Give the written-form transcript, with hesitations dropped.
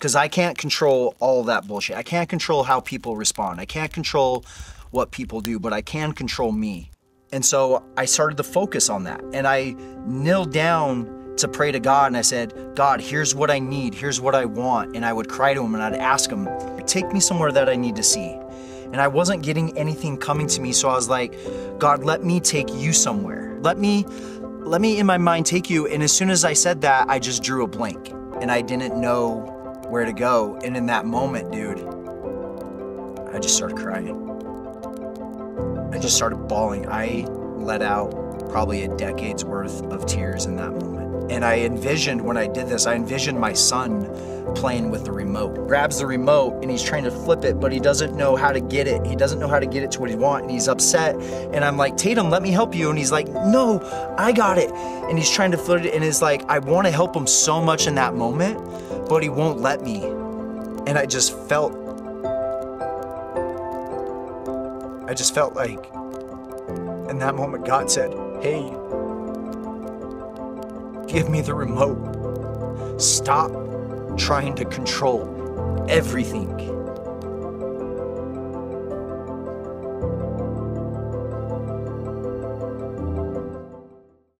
because I can't control all that bullshit. I can't control how people respond. I can't control what people do, but I can control me. And so I started to focus on that. And I knelt down to pray to God, and I said, God, here's what I need. Here's what I want. And I would cry to him, and I'd ask him, take me somewhere that I need to see. And I wasn't getting anything coming to me. So I was like, God, let me take you somewhere. Let me in my mind take you. And as soon as I said that, I just drew a blank and I didn't know where to go. And in that moment, dude, I just started crying. I just started bawling. I let out probably a decade's worth of tears in that moment. And I envisioned, when I did this, I envisioned my son playing with the remote. Grabs the remote and he's trying to flip it, but he doesn't know how to get it. He doesn't know how to get it to what he wants, and he's upset. And I'm like, Tatum, let me help you. And he's like, no, I got it. And he's trying to flip it, and it's like, I want to help him so much in that moment, but he won't let me. And I just felt like in that moment, God said, hey, give me the remote. Stop trying to control everything.